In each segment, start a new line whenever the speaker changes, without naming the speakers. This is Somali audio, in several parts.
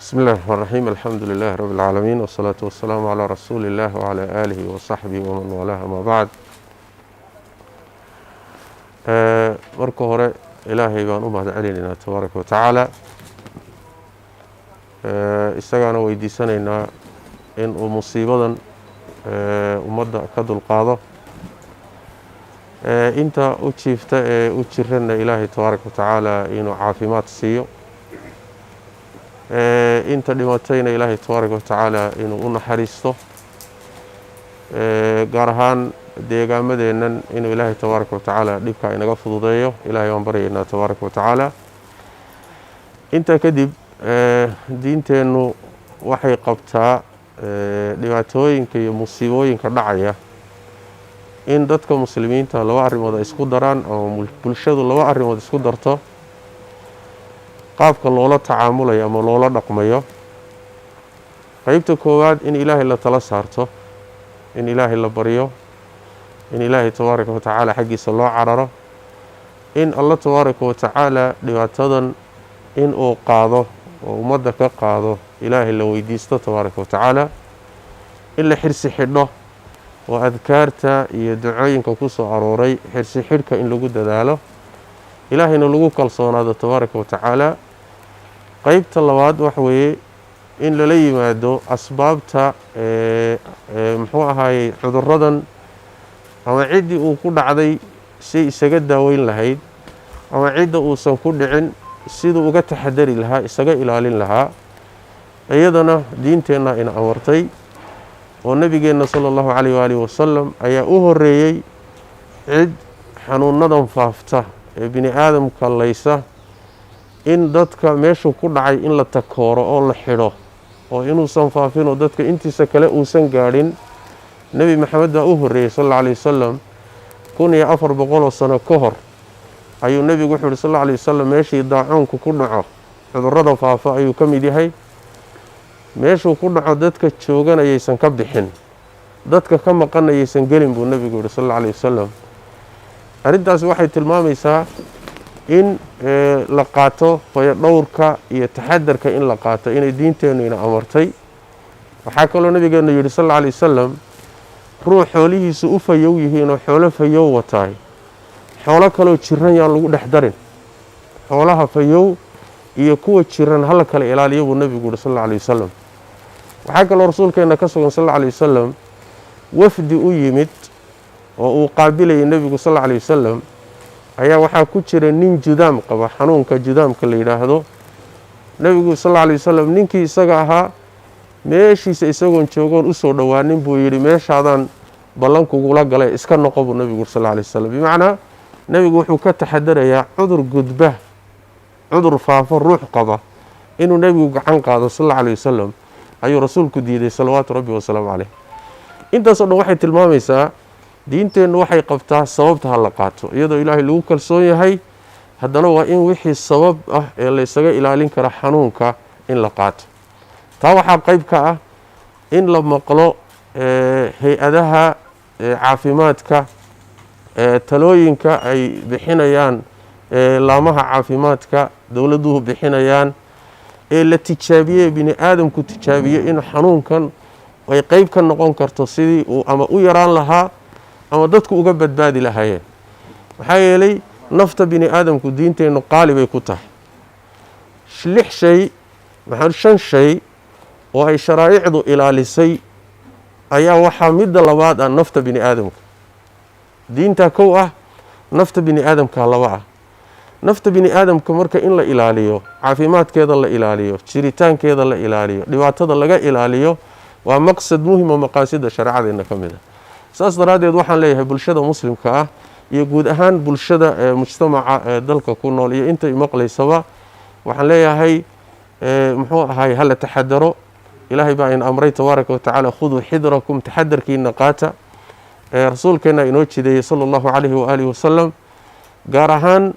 بسم الله الرحمن الرحيم الحمد لله رب العالمين والصلاة والسلام على رسول الله وعلى آله وصحبه ومن والاه ما بعد marka hore ilaahay baan u mahadcelinaynaa tabaaraka wa tacaala isagaana weydiisanaynaa in uu musiibadan ummadda ka dulqaado inta u jiifta ee u jirana ilaahay tabaaraka wa tacaala inuu caafimaad siiyo inta dhimatayna ilaahay tabaaraka wa tacaala inuu u naxariisto gaar ahaan deegaamadeennan inuu ilaahay tabaaraka wa tacaala dhibka inaga fududeeyo ilaahay waan baryaynaa tabaaraka wa tacaala intaa kadib diinteennu waxay qabtaa dhibaatooyinka iyo musiibooyinka dhacaya in dadka muslimiinta laba arrimood ay isku daraan ama bulshadu laba arrimood isku darto qaabka loola tacaamulayo ama loola dhaqmayo qaybta koowaad in ilaahay la tala saarto in ilaahay la baryo in ilaahay tabaaraka wa tacaala xaggiisa loo cararo in Allah tabaaraka wa tacaala dhibaatadan in uu qaado oo ummadda ka qaado ilaahay la weydiisto tabaaraka wa tacaala in la xirsi xidho oo adkaarta iyo ducooyinka ku soo arooray xirsi xidhka in lagu dadaalo ilaahayna lagu kalsoonaado tabaaraka wa tacaala qaybta labaad waxa weeye in lala yimaado asbaabta muxuu ahaayey cudurradan ama ciddii uu ku dhacday si isaga daaweyn lahayd ama cidda uusan ku dhicin siduu uga taxadari lahaa isaga ilaalin lahaa iyadana diinteenna ina amartay oo nabigeenna sala allahu calayh waalihi wasalam ayaa u horreeyey cid xanuunadan faafta ee bini aadamka laysa in dadka meeshuu ku dhacay in la takooro oo la xidho oo inuusan faafinoo dadka intiisa kale uusan gaadhin nebi maxamed baa u horreeyey sal alla alay wasalam 1400 sano ka hor ayuu nebigu wuxuu yihi sal alla alay wasalam meeshii daacuunku ku dhaco cudurrada faafa ayuu ka mid yahay meeshuu ku dhaco dadka jooganayaysan ka bixin dadka ka maqanayaysan gelin buu nebigu yihi sal alla alay wasalam arrintaasi waxay tilmaamaysaa in la qaato fayadhowrka iyo taxadarka in la qaato inay diinteennu ina amartay waxaa kaloo nabigeennu yidhi sal alla alay wasalam ruux xoolihiisu u fayow yihiin oo xoolo fayow wataay xoolo kaloo jiran yaan lagu dhex darin xoolaha fayow iyo kuwa jiran hala kala ilaaliyo buu nebigu yihi sal alla alay wasalam waxaa kaloo rasuulkeenna ka sugan sal alla alay wasalam wafdi u yimid oo uu qaabilayay nebigu sal alla alay wasalam ayaa waxaa ku jira nin judaam qaba xanuunka judaamka la yidhaahdo nebigu sal alla alay wasalam ninkii isaga ahaa meeshiisa isagoon joogoon u soo dhowaanin buu yidhi meeshaadaan ballankugula galay iska noqo buu nebigu sal alla alay wasalam bimacnaa nebigu wuxuu ka taxadarayaa cudur gudba cudur faafo ruux qaba inuu nebigu gacan qaado sal alla alay wasalam ayuu rasuulku diiday salawaatu rabbi wasalaamu caleyh intaasoo dhan waxay tilmaamaysaa diinteennu waxay qabtaa sababta ha la qaato iyadoo ilaahay lagu kalsoon yahay haddana waa in wixii sabab ah ee la ysaga ilaalin kara xanuunka in la qaato taa waxaa qayb ka ah in la maqlo hay-adaha caafimaadka talooyinka ay bixinayaan laamaha caafimaadka dowladuhu bixinayaan ee la tijaabiyey bini aadamku tijaabiye in xanuunkan ay qayb ka noqon karto sidii uu ama u yaraan lahaa ama dadku uga badbaadi lahaayeen maxaa yeelay nafta bini aadamku diinteennu qaali bay ku tahay 5 shay oo ay sharaa'icdu ilaalisay ayaa waxaa midda labaad ah nafta bini aadamka diinta kow ah nafta bini aadamka laba ah nafta bini aadamka marka in la ilaaliyo caafimaadkeeda la ilaaliyo jiritaankeeda la ilaaliyo dhibaatada laga ilaaliyo waa maqsad muhim oo maqaasida shareecadeenna ka mid ah saas daraaddeed waxaan leeyahay bulshada muslimka ah iyo guud ahaan bulshada mujtamaca dalka ku nool iyo intay maqlaysaba waxaan leeyahay muxuu ahaay hala taxadaro ilaahay baa in amray tabaaraka wa tacaala khuduu xidrakum taxadarkiina qaata rasuulkeenna inoo jideeyey sala allahu calayhi waaalihi wasalam gaar ahaan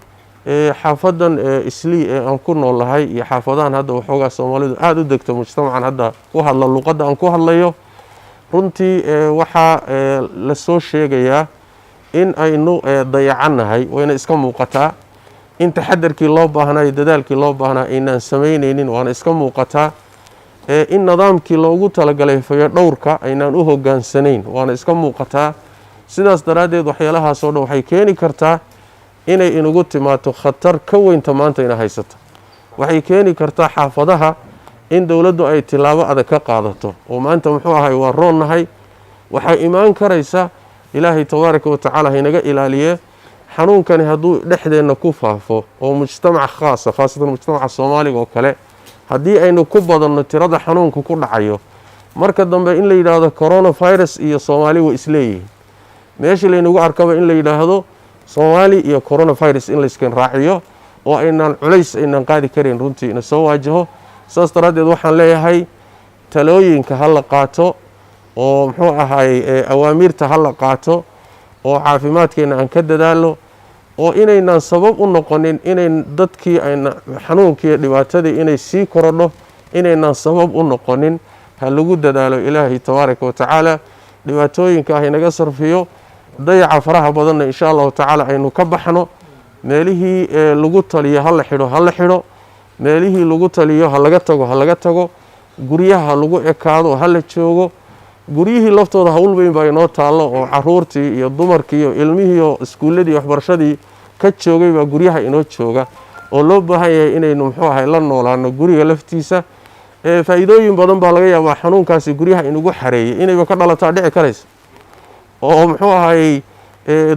xaafadan islii ee aan ku noolahay iyo xaafadahan hadda waxoogaa soomaalidu aada u degto mujtamacan hadda ku hadla luqadda aan ku hadlayo runtii waxaa la soo sheegayaa in aynu dayacannahay wayna iska muuqataa in taxadarkii loo baahnaa iyo dadaalkii loo baahnaa aynaan samaynaynin waana iska muuqataa in nidaamkii loogu talagalay fayadhowrka aynaan u hoggaansanayn waana iska muuqataa sidaas daraaddeed waxyaalahaas oo dhan waxay keeni kartaa inay inagu timaado khatar ka weynta maanta ina haysato waxay keeni kartaa xaafadaha in dowladdu ay tilaabo adag ka qaadato oo maanta muxuu ahay waa roonnahay waxay imaan karaysa ilaahay tabaaraka wa tacaala haynaga ilaaliye xanuunkani hadduu dhexdeenna ku faafo oo mujtamac khaasatan mujtamaca soomaaliga oo kale haddii aynu ku badanno tirada xanuunka ku dhacayo marka dambe in la yidhaahdo coronavirus iyo soomaali way isleeyihiin meeshii laynagu arkaba in la yidhaahdo soomaali iyo coronavirus in layskan raaciyo oo aynaan culays aynaan qaadi karayn runtii ina soo waajaho saas daraaddeed waxaan leeyahay talooyinka ha la qaato oo muxuu ahaay awaamiirta ha la qaato oo caafimaadkeena aan ka dadaalo oo inaynaan sabab u noqonin inayn dadkii ayna xanuunkii dhibaatadii inay sii korodho inaynaan sabab u noqonin ha lagu dadaalo ilaahay tabaaraka wa tacaala dhibaatooyinka ah inaga sarfiyo dayaca faraha badanna insha allahu tacaala aynu ka baxno meelihii lagu taliyo ha la xidho meelihii lagu taliyo ha laga tago guryaha lagu ekaado ha la joogo guryihii laftooda hawl weyn baa inoo taallo oo caruurtii iyo dumarkii iyo ilmihii iyo iskuulladii waxbarashadii ka joogay baa guryaha inoo jooga oo loo baahan yahay inaynu muxuu ahay la noolaano guriga laftiisa faa'iidooyin badan baa laga yaabaa xanuunkaasi guryaha inugu xareeyay inayba ka dhalataa dhici karaysa oo muxuu ahay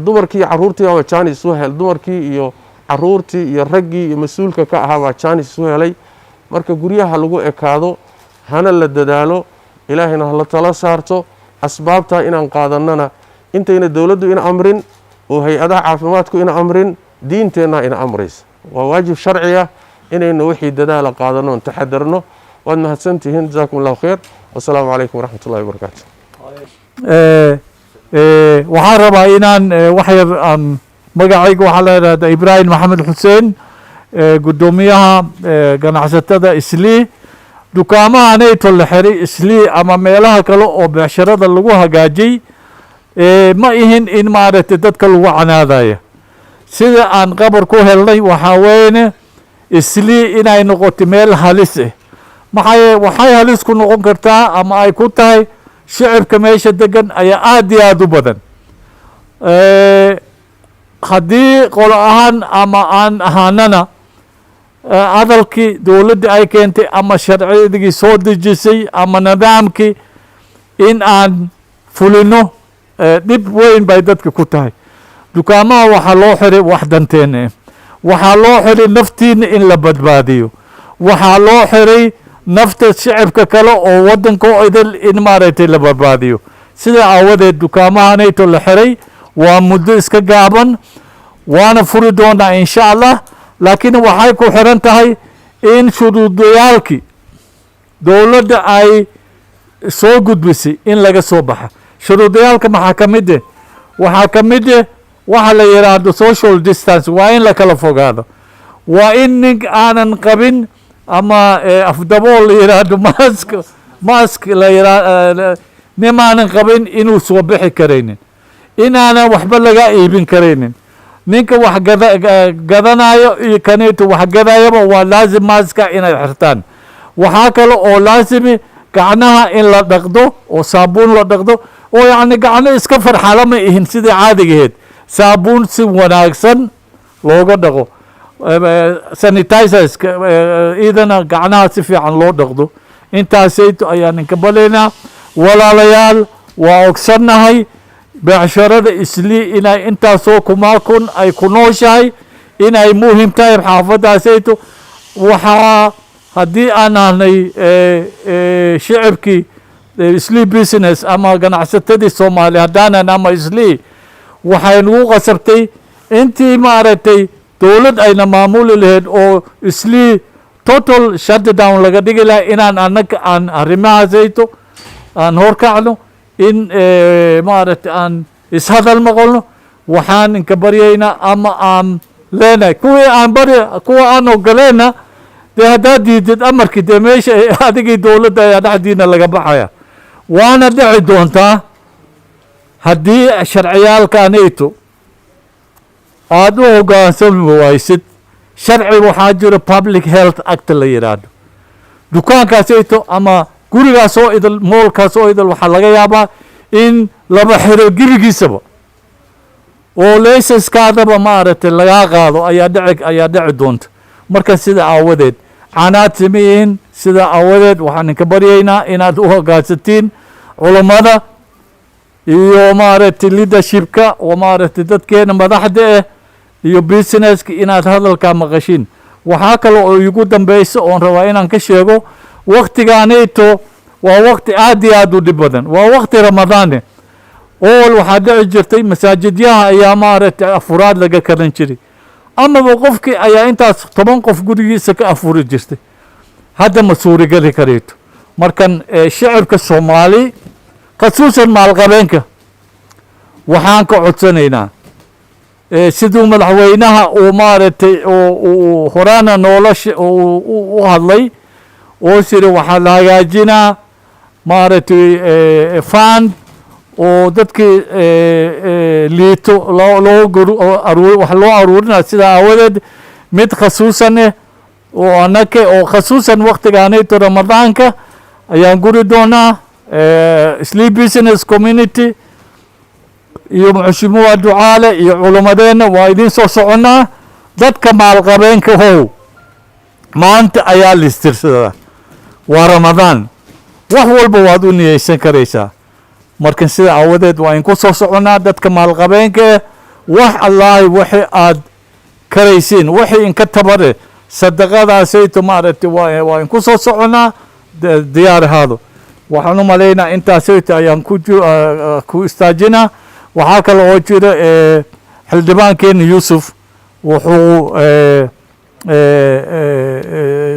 dumarkii iyo carruurtii baa jaanis isu hel dumarkii iyo carruurtii iyo raggii iyo mas-uulka ka ahaa baa jaanis isu helay marka guryaha lagu ekaado hana la dadaalo ilaahayna hala tala saarto asbaabtaa inaan qaadannana intayna dowladdu ina amrin oo hay-adaha caafimaadku ina amrin diinteenna ina amraysa waa waajib sharci ah inaynu wixii dadaala qaadanno oon taxadarno waad mahadsantihiin jasaakum allahu khayr wasalaamu calaykum waraxmat ullahi wabarakaatu
waxaan rabaa inaan wax yar aan magacayga waxaa la yidhahdaa ibraahim maxamed xuseen guddoomiyaha ganacsatada islii dukaamahanayto la xiray islii ama meelaha kale oo becsharada lagu hagaajiyey ma ihin in maaragtay dadka lagu canaadaya sida aan qabar ku helnay waxaa weeyne islii inay noqoto meel halis waxay halis ku noqon kartaa ama ay ku tahay shicibka meesha degan ayaa aad iyo aada u badan haddii qolo ahaan ama aan ahaanana hadalkii dowladda ay keentay ama sharciyadii soo dejisay ama nidaamkii in aan fulino dhib weyn bay dadka ku tahay dukaamaha waxaa loo xiray wax danteena waxaa loo xiray naftiina in la badbaadiyo waxaa loo xiray nafta shicibka kale oo waddanka oo idil in maaragtay la badbaadiyo sidaa aawadeed dukaamahanayto la xiray waa muddo iska gaaban waana furi doonaa insha allah laakiin waxay ku xiran tahay in shuruudayaalkii dowladda ay soo gudbisay in laga soo baxa shuruudayaalka maxaa ka mid eh waxaa ka mid eh waxa la yidhaahdo social distance waa in la kala fogaado waa in nin aanan qabin ama afdabool la yidhaahdo mask la yidhaahdo nimaanan qabin inuu soo bixi karaynin inaanan waxba laga iibin karaynin ninka wax gadanayo iyo kaneeto wax gadayaba waa laazim maaska inay xirtaan waxaa kale oo laazimi gacnaha in la dhaqdo oo saabuun la dhaqdo oo yacni gacno iska farxala ma ihin sidai caadigaheed saabuun si wanaagsan looga dhaqo sanitizers iidana gacnaha si fiican loo dhaqdo intaasayto ayaa ninka balaynaa walaalayaal waa ogsannahay becsharada islii inay intaasoo kumaakun ay ku nooshahay inay muhim tahay xaafadaasayto waxaa haddii aan ahnay shicibkii islii business ama ganacsatadii soomaaliya haddaanan ama islii waxay nagu qasabtay intii maaragtay dowlad ayna maamuli lahayd oo islii total shutdown laga dhigi lahay inaan annaga aan arrimahaasayto aan horkacno in maaragtay aan ishadal maqolno waxaan inka baryaynaa ama aan leenahay kuwa aan ogoleyna dee haddaad diidid amarkii dee meesha adigii dowladda ayaa dhexdiina laga baxaya waana dhici doontaa haddii sharciyaalkanayto aada u hoggaansami waysid sharci waxaa jiro public health act la yidhaahdo dukaankaasayto ama gurigaas oo idil moolkaas oo idil waxaa laga yaabaa in laba xiro gurigiisaba oo laysaskaadaba maaragtay lagaa qaado ayaa dhici doonta marka sida aawadeed canaad sameeyiin sida aawadeed waxaan idinka baryaynaa inaad u hoggaansatiin culammada iyo maaragtay leadershipka oo maaragtay dadkeena madaxda iyo businesska inaad hadalkaa maqashiin waxaa kale oo igu dambaysa oon rabaa inaan ka sheego waktigaanayto waa wakti aad iyo aad u dhib badan waa wakti ramadaane ool waxaa dhici jirtay masaajidyaha ayaa maaragtay afuraad laga karan jiray amaba qofkii ayaa intaas 10 qof gurigiisa ka afuri jirtay hadda ma suurigeli karayto markan shacabka soomaali khasuusan maalqabeenka waxaan ka codsanaynaa siduu madaxweynaha uu maaragtay uu horaana nolosha u hadlay oo sida waxaa la hagaajinaa maaragtay fund oo dadkii liito wax loo aruurinaa sidaa aawadeed mid khasuusan oo anake oo khasuusan waktigaanayto ramadaanka ayaan guri doonaa Sleep Business Community iyo muxushumuha ducaale iyo culamadeenna waa idin soo soconnaa dadka maalqabeenka how maanta ayaa listirsadaa waa ramadaan wax walba waad u niyeysan karaysaa markan sida aawadeed waa in ku soo soconnaa dadka maalqabeenka wax allaahi wixii aad karaysiin wixii inka tabare sadaqadaasayto maaragtay waa in ku soo soconnaa diyaar ahaado waxaan u malaynaa intaasayto ayaan ku istaajinaa waxaa kale oo jira xildhibaankeena yuusuf wuxuu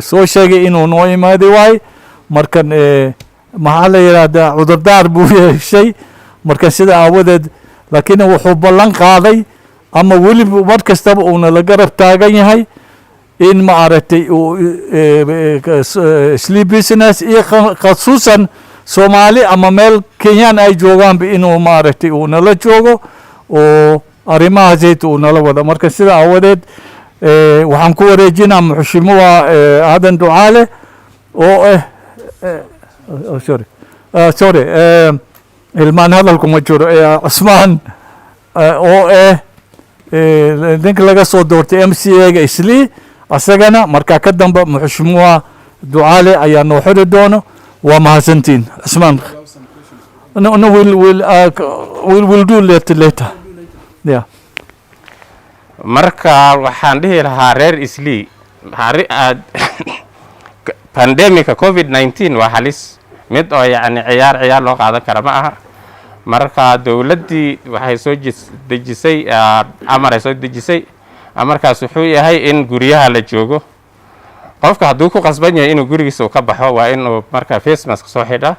soo sheegay inuu noo imaaday waay markan maxaa la yidhaahdaa cudurdaar buu yeeshay marka sida aawadeed laakiin wuxuu ballan qaaday ama weliba mar kastaba uuna la garab taagan yahay in maaragtay Sleep Business iyo khasuusan Soomaali ama meel Kenyaan ay joogaanba inuu maaragtay uu nala joogo oo arrimahaasayt uu nala wada marka sida aawadeed waxaan ku wareejinaa muxushumuha aadan ducaale oo sorry ilmaan hadalku ma jiro cusmaan oo ninka laga soo doortay MCA-ga Islii asagana markaa ka dambe muxushumuha ducaale ayaa noo xiri doono waa mahadsantiin cusmaan no we'll do later yeah
marka waxaan dhihi lahaa reer Islii pandemic COVID-19 waa halis mid oo yacni ciyaar loo qaadan kara ma aha marka dawladdii waxay soo dejisay amar ay soo dejisay amarkaas wuxuu yahay in guryaha la joogo qofka hadduu ku qasban yahay inuu gurigiisa ka baxo waa inuu marka face mask soo xidha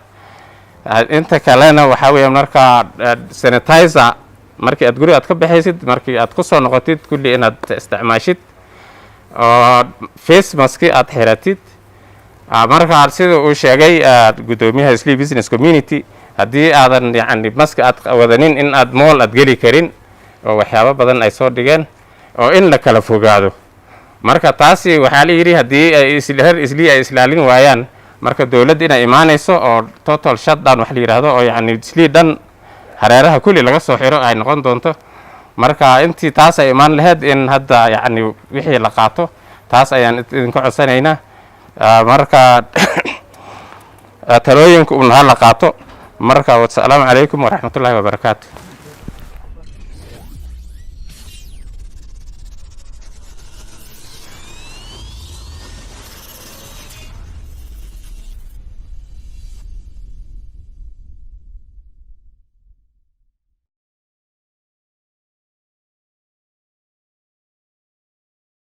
inta kalena waxaa weeye marka sanitizer markii aad guriga ka baxaysid markii aad ku soo noqotid kulli inaad isticmaashid oo face mask aad xiratid marka sida uu sheegay gudoomiyaha Sleep Business Community haddii aadan yacni mask aad wadanin in aad mool aad geli karin oo waxyaabo badan ay soo dhigeen oo in la kala fogaado marka taasi waxaa la yidhi haddii ay reer Islii ay islaalin waayaan marka dawladda inay imaanayso oo total shutdown wax la yidhaahdo oo yacni Islii dhan hareeraha kulli laga soo xiro ay noqon doonto marka intii taas ay imaan lahayd in hadda yacni wixii la qaato taas ayaan idinka codsanaynaa marka talooyinka uu la qaato marka wassalaamu calaykum waraxmatullaahi wabarakaatu